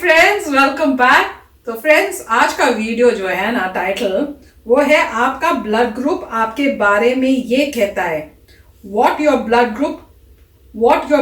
Friends, welcome back. तो friends, आज का वीडियो जो है ना, टाइटल वो है आपका ब्लड ग्रुप आपके बारे में ये कहता है। What your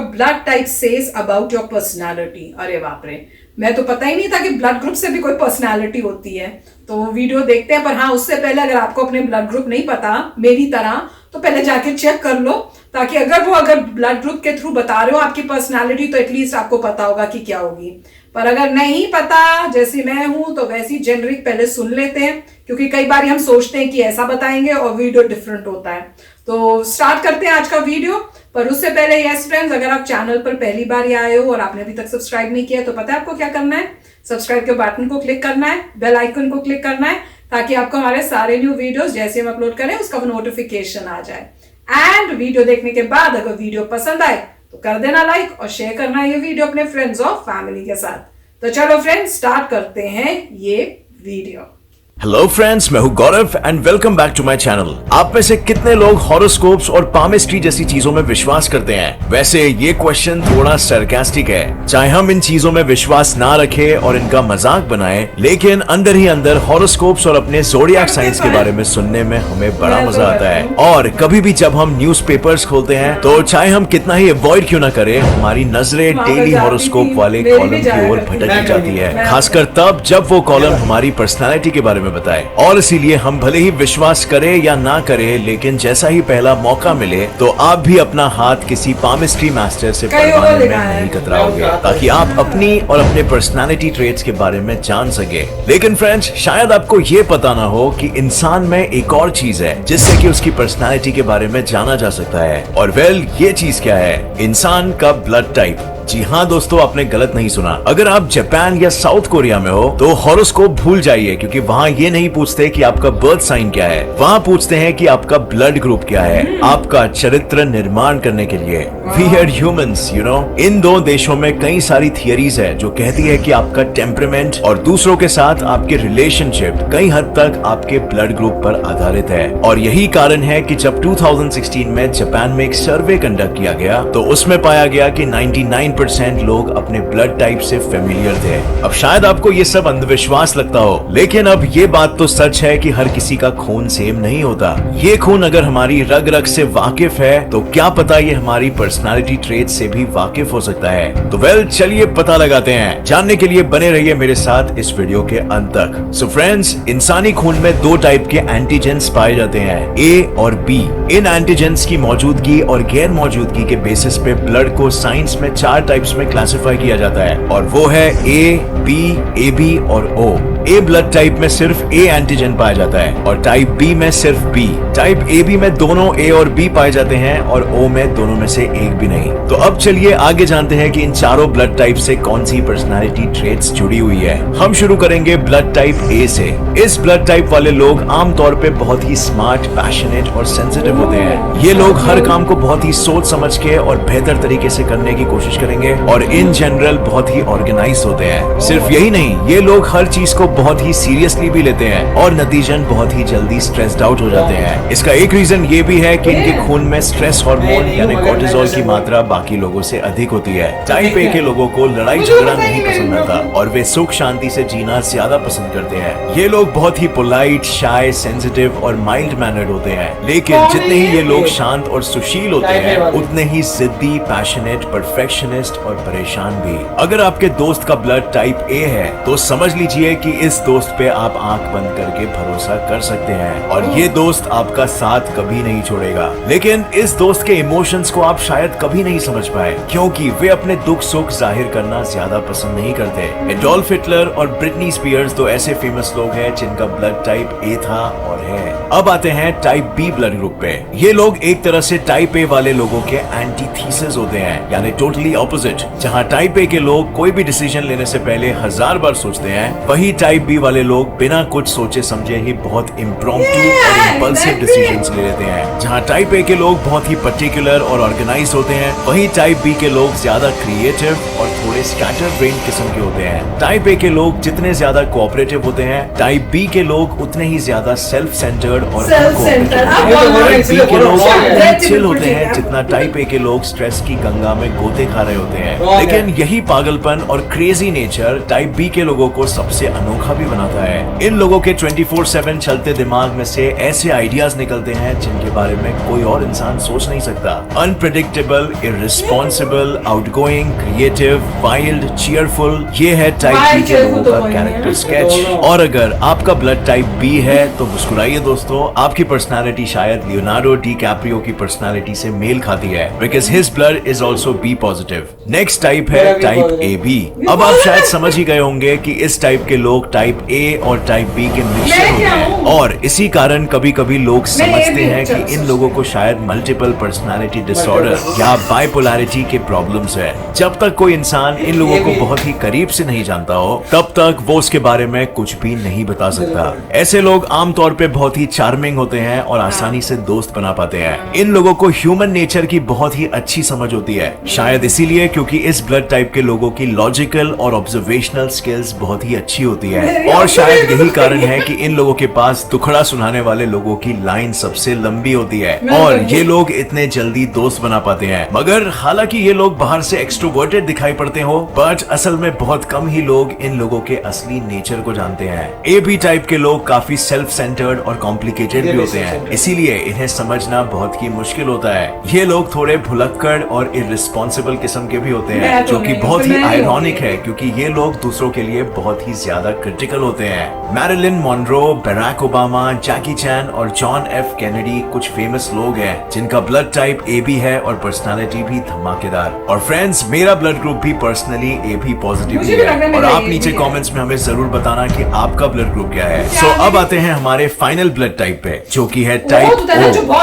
blood type says about your personality. अरे बाप रे, मैं तो पता ही नहीं था कि ब्लड ग्रुप से भी कोई पर्सनालिटी होती है। तो वीडियो देखते हैं, पर हाँ उससे पहले अगर आपको अपने ब्लड ग्रुप नहीं पता मेरी तरह, तो पहले जाके चेक कर लो, ताकि अगर ब्लड ग्रुप के थ्रू बता रहे हो आपकी पर्सनालिटी, तो एटलीस्ट आपको पता होगा कि क्या होगी। पर अगर नहीं पता, जैसे मैं हूं, तो वैसी जेनरिक पहले सुन लेते हैं, क्योंकि कई बार हम सोचते हैं कि ऐसा बताएंगे और वीडियो डिफरेंट होता है। तो स्टार्ट करते हैं आज का वीडियो। पर उससे पहले यस फ्रेंड्स, अगर आप चैनल पर पहली बार ही आए हो और आपने अभी तक सब्सक्राइब नहीं किया, तो पता है आपको क्या करना है। सब्सक्राइब के बटन को क्लिक करना है, बेल आइकन को क्लिक करना है, ताकि आपको हमारे सारे न्यू वीडियोस जैसे हम अपलोड करें उसका नोटिफिकेशन आ जाए। एंड वीडियो देखने के बाद अगर वीडियो पसंद आए तो कर देना लाइक और शेयर करना ये वीडियो अपने फ्रेंड्स और फैमिली के साथ। तो चलो फ्रेंड्स, स्टार्ट करते हैं ये वीडियो। हेलो फ्रेंड्स, मैं हूं Gaurav and welcome back to my channel. आप में से कितने लोग हॉरोस्कोप्स और पामिस्ट्री जैसी चीजों में विश्वास करते हैं? वैसे ये क्वेश्चन थोड़ा सरकास्टिक है। चाहे हम इन चीजों में विश्वास ना रखें और इनका मजाक बनाएं, लेकिन अंदर ही अंदर हॉरोस्कोप्स और अपने ज़ोडिएक साइंस के बारे में सुनने में हमें बड़ा मजा आता है। और कभी भी जब हम न्यूज़पेपर्स खोलते हैं, तो चाहे हम कितना ही अवॉइड क्यों ना करें, हमारी नजरें डेली हॉरोस्कोप वाले कॉलम की ओर भटक जाती है, खासकर तब जब वो कॉलम हमारी पर्सनैलिटी के बारे में बताए। और इसीलिए हम भले ही विश्वास करें या ना करें, लेकिन जैसा ही पहला मौका मिले तो आप भी अपना हाथ किसी पामिस्ट्री मास्टर से पढ़वाने में नहीं कतराओगे, ताकि आप अपनी और अपने पर्सनालिटी ट्रेट्स के बारे में जान सके। लेकिन फ्रेंड्स, शायद आपको ये पता ना हो कि इंसान में एक और चीज है जिससे कि उसकी पर्सनालिटी के बारे में जाना जा सकता है। और वेल, ये चीज क्या है? इंसान का ब्लड टाइप। जी हाँ दोस्तों, आपने गलत नहीं सुना। अगर आप जापान या साउथ कोरिया में हो तो हॉरोस्कोप भूल जाइए, क्योंकि वहाँ ये नहीं पूछते कि आपका बर्थ साइन क्या है, वहाँ पूछते हैं कि आपका ब्लड ग्रुप क्या है, आपका चरित्र निर्माण करने के लिए। We are humans, you know. इन दो देशों में कई सारी थियरीज है जो कहती है कि आपका टेम्परामेंट और दूसरों के साथ आपके रिलेशनशिप कई हद तक आपके ब्लड ग्रुप पर आधारित है। और यही कारण है कि जब 2016 में जापान में एक सर्वे कंडक्ट किया गया, तो उसमें पाया गया कि 99% लोग अपने ब्लड टाइप से फेमिलियर थे। अब शायद आपको ये सब अंधविश्वास लगता हो, लेकिन अब ये बात तो सच है कि हर किसी का खून सेम नहीं होता। ये खून अगर हमारी रग रग से वाकिफ है, तो क्या पता ये हमारी पर्सनालिटी ट्रेट से भी वाकिफ हो सकता है। तो वेल, चलिए पता लगाते हैं। जानने के लिए बने रहिए मेरे साथ इस वीडियो के अंत तक। सो फ्रेंड्स, इंसानी खून में दो टाइप के एंटीजेंस पाए जाते हैं, ए और बी। इन एंटीजेंस की मौजूदगी और गैर मौजूदगी के बेसिस पे ब्लड को साइंस में 4 टाइप्स में क्लासिफाई किया जाता है, और वो है ए, बी, ए बी और ओ। ए ब्लड टाइप में सिर्फ ए एंटीजन पाया जाता है, और टाइप बी में सिर्फ बी। टाइप ए बी में दोनों ए और बी पाए जाते हैं, और ओ में दोनों में से एक भी नहीं। तो अब चलिए आगे जानते हैं कि इन चारों ब्लड टाइप से कौन सी पर्सनालिटी ट्रेट्स जुड़ी हुई है। हम शुरू करेंगे ब्लड टाइप ए से। इस ब्लड टाइप वाले लोग आमतौर पे बहुत ही स्मार्ट, पैशनेट और सेंसिटिव होते हैं। ये लोग हर काम को बहुत ही सोच समझ के और बेहतर तरीके से करने की कोशिश करेंगे, और इन जनरल बहुत ही ऑर्गेनाइज होते हैं। सिर्फ यही नहीं, ये लोग हर चीज को बहुत ही सीरियसली भी लेते हैं, और नतीजन बहुत ही जल्दी स्ट्रेस्ड आउट हो जाते हैं। इसका एक रीजन ये भी है कि इनके खून में स्ट्रेस हार्मोन यानी कोर्टिसोल की मात्रा बाकी लोगों से अधिक होती है। टाइप ए के लोगों को लड़ाई झगड़ा नहीं पसंद आता, और वे सुख शांति से जीना ज्यादा पसंद करते हैं। ये लोग बहुत ही पोलाइट, शाय, सेंसिटिव और माइल्ड मैनर्ड होते हैं। लेकिन जितने ही ये लोग शांत और सुशील होते हैं, उतने ही जिद्दी, पैशनेट, परफेक्शनिस्ट और परेशान भी। अगर आपके दोस्त का ब्लड टाइप ए है, तो समझ लीजिए कि इस दोस्त पे आप आंख बंद करके भरोसा कर सकते हैं, और ये दोस्त आपका साथ कभी नहीं छोड़ेगा। लेकिन इस दोस्त के इमोशंस को आप शायद कभी नहीं समझ पाए, क्योंकि वे अपने दुख सुख जाहिर करना ज्यादा पसंद नहीं करते। एडोल्फ हिटलर और ब्रिटनी स्पीयर्स दो ऐसे फेमस लोग हैं जिनका ब्लड टाइप ए था और है। अब आते हैं टाइप बी ब्लड ग्रुप पे। ये लोग एक तरह से टाइप ए वाले लोगों के एंटीथीसिस होते हैं, यानी टोटली ऑपोजिट। जहाँ टाइप ए के लोग कोई भी डिसीजन लेने से पहले 1000 बार सोचते हैं, वही टाइप बी वाले लोग बिना कुछ सोचे समझे ही बहुत इम्प्रॉम्प्टू और इम्पल्सिव डिसीजंस ले लेते हैं। जहां टाइप ए के लोग बहुत ही पर्टिकुलर और ऑर्गेनाइज्ड होते हैं, वहीं टाइप बी के लोग ज्यादा क्रिएटिव और थोड़े स्कैटर ब्रेन किस्म के होते हैं। टाइप ए के लोग जितने ज्यादा कोऑपरेटिव होते हैं, टाइप बी के लोग उतने ही ज्यादा सेल्फ सेंटर्ड और टाइप बी के लोग चिल होते हैं जितना टाइप ए के लोग स्ट्रेस की गंगा में गोते खा रहे होते हैं। लेकिन यही पागलपन और क्रेजी नेचर टाइप बी के लोगों को सबसे अनोखा भी बनाता है। इन लोगों के 24/7 चलते दिमाग में से ऐसे आइडियाज निकलते हैं जिनके बारे में कोई और इंसान सोच नहीं सकता। Unpredictable, irresponsible, outgoing, creative, wild, cheerful, ये है टाइप बी के लोगों का कैरेक्टर स्केच। और अगर आपका ब्लड टाइप बी है तो मुस्कुराइए दोस्तों, आपकी पर्सनालिटी शायद लियोनार्डो डिकैप्रियो की पर्सनालिटी से मेल खाती है, because his blood is also be positive. Next type है टाइप ए बी। अब आप शायद समझ ही गए होंगे कि इस टाइप के लोग टाइप ए और टाइप बी के मिक्सचर होते हैं, और इसी कारण कभी कभी लोग समझते हैं कि इन लोगों को शायद मल्टीपल पर्सनालिटी डिसऑर्डर या बाइपोलैरिटी के प्रॉब्लम्स है। जब तक कोई इंसान इन लोगों को बहुत ही करीब से नहीं जानता हो, तब तक वो उसके बारे में कुछ भी नहीं बता सकता। ऐसे लोग आमतौर पे बहुत ही चार्मिंग होते हैं और आसानी से दोस्त बना पाते हैं। इन लोगों को ह्यूमन नेचर की बहुत ही अच्छी समझ होती है, शायद इसीलिए क्योंकि इस ब्लड टाइप के लोगों की लॉजिकल और ऑब्जर्वेशनल स्किल्स बहुत ही अच्छी होती है, और शायद यही कारण है कि इन लोगों के पास दुखड़ा सुनाने वाले लोगों की लाइन सबसे लंबी होती है और ये लोग इतने जल्दी दोस्त बना पाते हैं। मगर हालांकि ये लोग बाहर से एक्सट्रोवर्टेड दिखाई पड़ते हो, बट असल में बहुत कम ही लोग इन लोगों के असली नेचर को जानते हैं। ए बी टाइप के लोग काफी सेल्फ सेंटर्ड और कॉम्प्लिकेटेड भी होते हैं, इसीलिए इन्हें समझना बहुत ही मुश्किल होता है। ये लोग थोड़े भुलक्कड़ और इररिस्पॉन्सिबल किस्म के भी होते हैं, जो कि बहुत ही आयरॉनिक है क्योंकि ये लोग दूसरों के लिए बहुत ही ज्यादा क्रिटिकल होते हैं। मैरिलिन मोनरो, बराक ओबामा, जैकी चैन और जॉन एफ कैनेडी कुछ फेमस लोग हैं जिनका ब्लड टाइप ए बी है और पर्सनालिटी भी धमाकेदार। और फ्रेंड्स, मेरा ब्लड ग्रुप भी पर्सनली ए बी पॉजिटिव ही है, और आप नीचे कमेंट्स में हमें जरूर बताना कि आपका ब्लड ग्रुप क्या है। सो अब आते हैं हमारे फाइनल ब्लड टाइप पे, जो कि है टाइप ओ,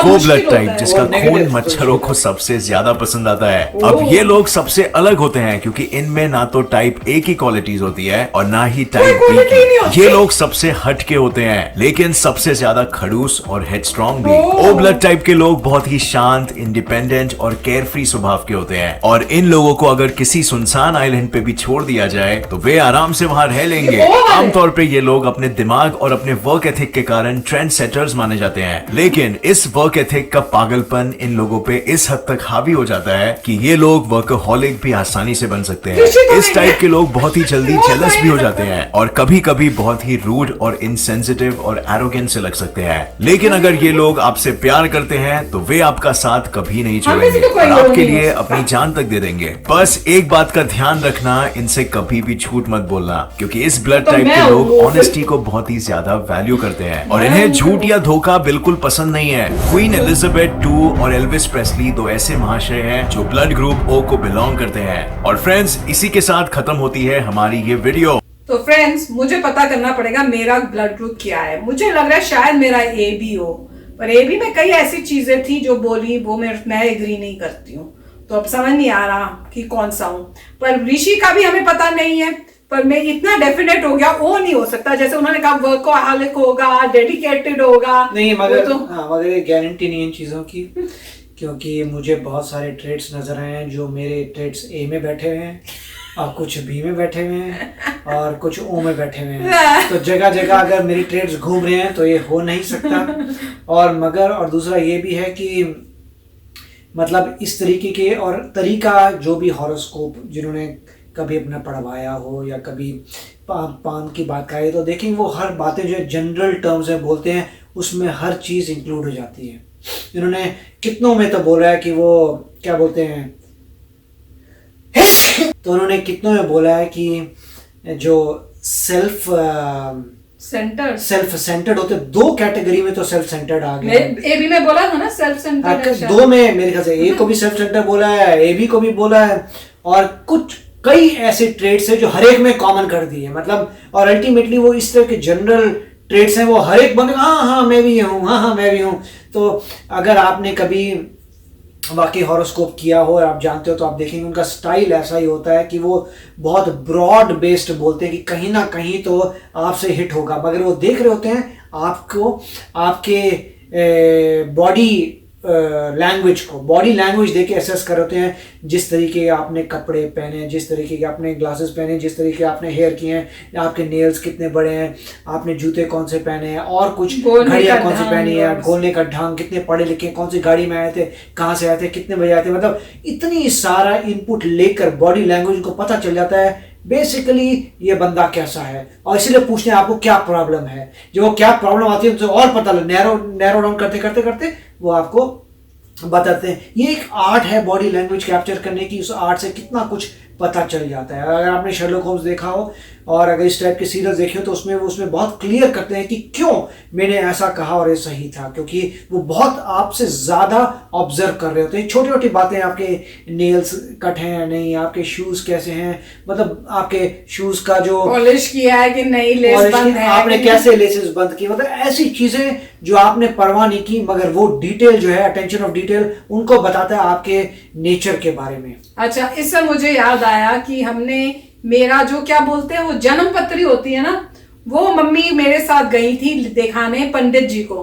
वो ब्लड टाइप जिसका खून मच्छरों को सबसे ज्यादा पसंद आता है। अब ये लोग सबसे अलग होते हैं क्योंकि इनमें ना तो टाइप ए की क्वालिटीज होती है और ना ही टाइप बी की। ये लोग सबसे हटके होते हैं, लेकिन सबसे ज्यादा खड़ूस और हेडस्ट्रॉन्ग भी। ओ ब्लड टाइप के लोग बहुत ही शांत, इंडिपेंडेंट और केयरफ्री स्वभाव के होते हैं, और इन लोगों को अगर किसी सुनसान आइलैंड पे भी छोड़ दिया जाए तो वे आराम से वहां रह लेंगे। आमतौर पे ये लोग अपने दिमाग और अपने वर्क एथिक के कारण ट्रेंड सेटर्स माने जाते हैं, लेकिन इस वर्क एथिक का पागलपन इन लोगों पे इस हद तक हावी हो जाता है कि ये लोग वर्कहॉलिक भी आसानी से बन सकते हैं। इस टाइप के लोग बहुत ही जल्दी जेलस भी हो जाते हैं और कभी कभी बहुत ही रूड और इनसेंसिटिव और एरोगेंट से लग सकते हैं। लेकिन अगर ये लोग आपसे प्यार करते हैं तो वे आपका साथ कभी नहीं छोड़ेंगे और आपके लिए अपनी जान तक दे देंगे। बस एक बात का ध्यान रखना, इनसे कभी भी झूठ मत बोलना, क्योंकि इस ब्लड टाइप के लोग ऑनेस्टी को बहुत ही ज्यादा वैल्यू करते हैं और इन्हें झूठ या धोखा बिल्कुल पसंद नहीं है। क्वीन एलिजाबेथ II और एल्विस प्रेस्ली दो ऐसे महाशय हैं जो ब्लड ग्रुप ओ को बिलोंग करते हैं। और फ्रेंड्स, इसी के साथ खत्म होती है हमारी ये वीडियो। तो फ्रेंड्स, मुझे पता करना पड़ेगा मेरा ब्लड ग्रुप क्या है। मुझे लग रहा है शायद मेरा ए बी हो, पर ए बी में कई ऐसी चीजें थी जो बोली वो मैं एग्री नहीं करती हूँ, तो अब समझ नहीं आ रहा कि कौन सा हूँ। पर ऋषि का भी हमें पता नहीं है, पर मैं इतना डेफिनेट हो गया वो नहीं हो सकता। जैसे उन्होंने कहा वर्कहॉलिक होगा, डेडिकेटेड होगा, नहीं, मगर तो मगर ये गारंटी नहीं है इन चीजों की, क्योंकि मुझे बहुत सारे ट्रेड्स नजर आए हैं जो मेरे ट्रेड्स ए में बैठे हुए हैं और कुछ बी में बैठे हुए हैं और कुछ ओ में बैठे हुए हैं। तो जगह जगह अगर मेरी ट्रेड्स घूम रहे हैं तो ये हो नहीं सकता। और दूसरा ये भी है कि मतलब इस तरीके के और तरीका जो भी हॉरोस्कोप जिन्होंने कभी अपना पढ़वाया हो या कभी पाम की बात करी, तो देखेंगे वो हर बातें जो जनरल टर्म्स में बोलते हैं उसमें हर चीज़ इंक्लूड हो जाती है। इन्होंने कितनों में तो बोला है कि वो क्या बोलते हैं तो उन्होंने कितनों में बोला है कि जो सेल्फ सेंटर्ड होते, दो कैटेगरी में तो सेल्फ सेंटर्ड आ गए। ए बी में बोला था ना सेल्फ सेंटर्ड, दो में मेरे ख्याल से ए को भी सेल्फ सेंटर्ड बोला है, ए बी को भी बोला है, और कुछ कई ऐसे ट्रेड्स है जो हर एक में कॉमन कर दिए, मतलब और अल्टीमेटली वो इस तरह के जनरल ट्रेड्स हैं वो हर एक बंदे हाँ मैं भी हूँ, हाँ मैं भी हूँ। तो अगर आपने कभी वाकई हॉरोस्कोप किया हो और आप जानते हो तो आप देखेंगे उनका स्टाइल ऐसा ही होता है कि वो बहुत ब्रॉड बेस्ड बोलते हैं कि कहीं ना कहीं तो आपसे हिट होगा, मगर वो देख रहे होते हैं आपको, आपके बॉडी लैंग्वेज को, बॉडी लैंग्वेज देके एसेस कर होते हैं, जिस तरीके के आपने कपड़े पहने, जिस तरीके के आपने ग्लासेस पहने, जिस तरीके के आपने हेयर किए हैं, आपके नेल्स कितने बड़े हैं, आपने जूते कौन से पहने हैं, और कुछ घड़ियाँ कौन सी पहनी है, बोलने का ढंग, कितने पढ़े लिखे, कौन सी गाड़ी में आए थे, कहाँ से आए थे, कितने बजे आए थे, मतलब इतनी सारा इनपुट लेकर बॉडी लैंग्वेज को पता चल जाता है बेसिकली ये बंदा कैसा है। और इसीलिए पूछते हैं आपको क्या प्रॉब्लम है, जो वो क्या प्रॉब्लम आती है उनसे और पता नैरो डाउन करते करते करते वो आपको बताते हैं। ये एक आर्ट है बॉडी लैंग्वेज कैप्चर करने की, उस आर्ट से कितना कुछ पता चल जाता है। अगर आपने शर्लॉक होम्स देखा हो और अगर इस टाइप के सीरियल्स देखे हो तो उसमें बहुत क्लियर करते हैं कि क्यों मैंने ऐसा कहा और ये सही था, क्योंकि वो बहुत आपसे ज़्यादा ऑब्जर्व कर रहे होते हैं। छोटी छोटी बातें, आपके नेल्स कट हैं या नहीं, आपके शूज़ कैसे हैं, मतलब आपके शूज़ का जो पॉलिश किया है कि नहीं, लेस बंद है, आपने कैसे लेसेस बंद की, मतलब ऐसी चीज़ें जो आपने परवाह नहीं की, मगर वो डिटेल जो है, अटेंशन ऑफ डिटेल, उनको बताता है आपके नेचर के बारे में। अच्छा, इससे मुझे याद आया कि हमने मेरा जो क्या बोलते हैं वो जन्म पत्री होती है ना, वो मम्मी मेरे साथ गई थी दिखाने पंडित जी को,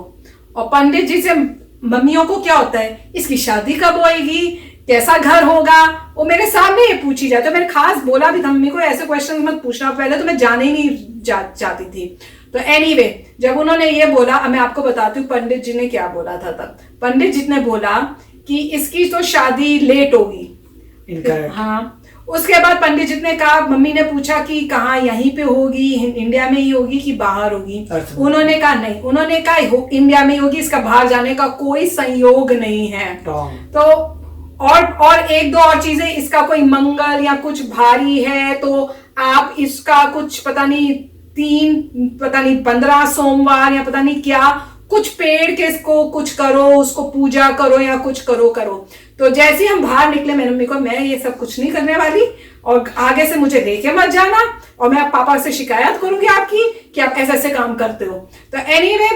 और पंडित जी से मम्मियों को क्या होता है, इसकी शादी कब होएगी, कैसा घर होगा, वो मेरे सामने ये पूछी जाए। तो मैंने खास बोला भी था मम्मी को ऐसे क्वेश्चन मत पूछना, पहले तो मैं जाने ही नहीं चाहती थी। तो एनीवे जब उन्होंने ये बोला, मैं आपको बताती हूँ पंडित जी ने क्या बोला था। तब पंडित जी ने बोला कि इसकी तो शादी लेट होगी। हाँ, उसके बाद पंडित जी ने कहा, मम्मी ने पूछा कि कहाँ, यहीं पे होगी, इंडिया में ही होगी कि बाहर होगी। उन्होंने कहा नहीं, उन्होंने कहा इंडिया में ही होगी, इसका बाहर जाने का कोई संयोग नहीं है। तो और एक दो और चीजें, इसका कोई मंगल या कुछ भारी है तो आप इसका कुछ पता नहीं 15 सोमवार या पता नहीं क्या कुछ पेड़ के इसको कुछ करो, उसको पूजा करो या कुछ करो। तो जैसे ही हम बाहर निकले, मैंने मम्मी को, मैं ये सब कुछ नहीं करने वाली और आगे से मुझे लेके मत जाना, और मैं पापा से शिकायत करूंगी आपकी कि आप ऐसे ऐसे काम करते हो। तो एनीवे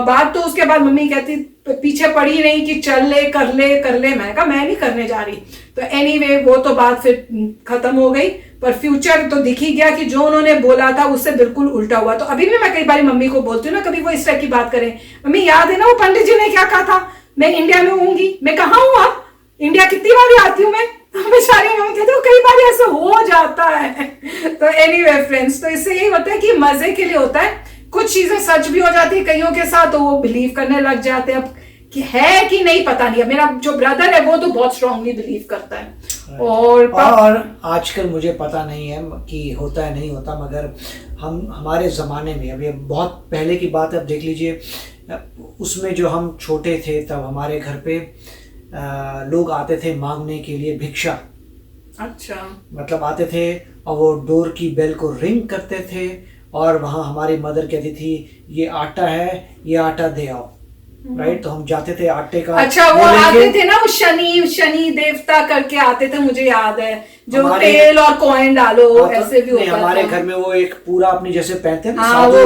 बात तो उसके बाद मम्मी कहती पीछे पड़ी रही कि चल ले कर ले। मैंने कहा मैं नहीं करने जा रही। तो एनीवे वो तो बात फिर खत्म हो गई, पर फ्यूचर तो दिख ही गया कि जो उन्होंने बोला था उससे बिल्कुल उल्टा हुआ। तो अभी भी मैं कई बार मम्मी को बोलती हूँ ना, कभी वो इस तरह की बात करें, मम्मी याद है ना वो पंडित जी ने क्या कहा था, मैं इंडिया में होंगी, मैं कहाँ हूँ, आप इंडिया कितनी बार आती हूँ मैं, बेचारी मम्मी कहती हूँ कई बार ऐसा हो जाता है। तो एनीवे फ्रेंड्स, तो इससे यही होता है कि मजे के लिए होता है, कुछ चीजें सच भी हो जाती है कईयों के साथ, तो वो बिलीव करने लग जाते हैं। अब कि है कि नहीं पता नहीं, मेरा जो ब्रदर है वो तो बहुत स्ट्रांगली बिलीव करता है। और आजकल मुझे पता नहीं है कि होता है नहीं होता, मगर हमारे ज़माने में, अभी बहुत पहले की बात है, अब देख लीजिए, उसमें जो हम छोटे थे तब हमारे घर पे लोग आते थे मांगने के लिए भिक्षा। अच्छा, मतलब आते थे और वो डोर की बेल को रिंग करते थे, और वहाँ हमारी मदर कहती थी ये आटा है, ये आटा दे आओ, राइट। तो हम जाते थे आटे का, अच्छा वो आते थे ना, वो शनि देवता करके आते थे, मुझे याद है, जो तेल और कॉइन डालो, ऐसे भी होता था। हमारे घर में वो एक पूरा अपनी जैसे पहनते थे, हाँ, वो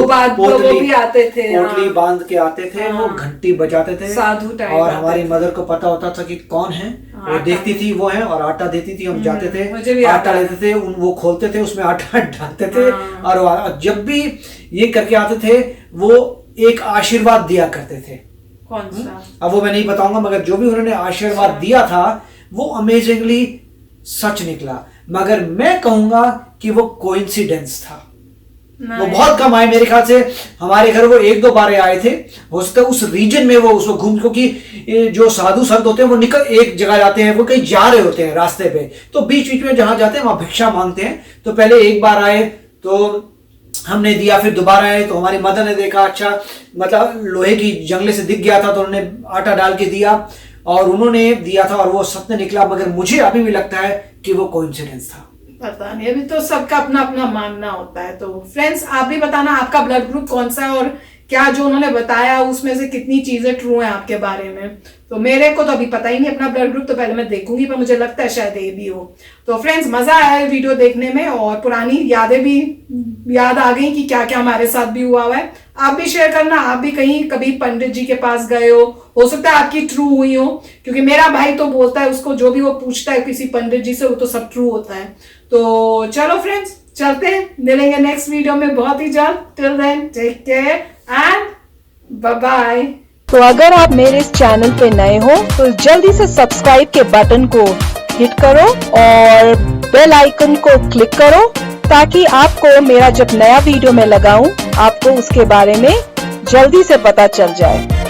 भी आते थे, पोटली बांध के आते थे, वो घंटी बजाते थे, साधु टाइप, और हमारी मदर को पता होता था कि कौन है, वो देखती थी वो है, और आटा देती थी, हम जाते थे, आटा लेते थे, वो खोलते थे, उसमें आटा डालते थे, और जब भी ये करके आते थे वो एक आशीर्वाद दिया करते थे। कौन सा? अब वो मैं नहीं बताऊंगा, मगर जो भी उन्होंने आशीर्वाद दिया था वो अमेजिंगली सच निकला, मगर मैं कहूंगा कि वो कोइंसिडेंस था। वो बहुत कम आए, मेरे ख्याल से हमारे घर वो 1-2 बार आए थे, हो सकता है उस रीजन में वो उसको घूम, क्योंकि जो साधु संत होते हैं वो निकल एक जगह जाते हैं, वो कहीं जा रहे होते हैं रास्ते पे, तो बीच बीच में जहां जाते हैं वहां भिक्षा मांगते हैं। तो पहले एक बार आए तो हमने दिया, फिर दोबारा आए तो हमारी मदर ने देखा, अच्छा मतलब लोहे की जंगले से दिख गया था, तो उन्होंने आटा डाल के दिया और उन्होंने दिया था और वो सत्य निकला। मगर मुझे अभी भी लगता है कि वो कोइंसिडेंस था। पता नहीं, अभी तो सबका अपना अपना मानना होता है। तो फ्रेंड्स, आप भी बताना आपका ब्लड ग्रुप कौन सा है और क्या जो उन्होंने बताया उसमें से कितनी चीजें ट्रू हैं आपके बारे में। तो मेरे को तो अभी पता ही नहीं अपना ब्लड ग्रुप, तो पहले मैं देखूंगी, पर मुझे लगता है शायद ए बी हो। तो फ्रेंड्स, मजा आया है वीडियो देखने में और पुरानी यादें भी याद आ गई कि क्या क्या हमारे साथ भी हुआ है। आप भी शेयर करना, आप भी कहीं कभी पंडित जी के पास गए हो सकता है आपकी ट्रू हुई हो, क्योंकि मेरा भाई तो बोलता है उसको जो भी वो पूछता है किसी पंडित जी से वो तो सब ट्रू होता है। तो चलो फ्रेंड्स, चलते हैं, मिलेंगे नेक्स्ट वीडियो में बहुत ही जल्द। Till then take care and bye bye. तो अगर आप मेरे इस चैनल पे नए हो तो जल्दी से सब्सक्राइब के बटन को हिट करो और बेल आइकन को क्लिक करो, ताकि आपको मेरा जब नया वीडियो मैं लगाऊं आपको उसके बारे में जल्दी से पता चल जाए।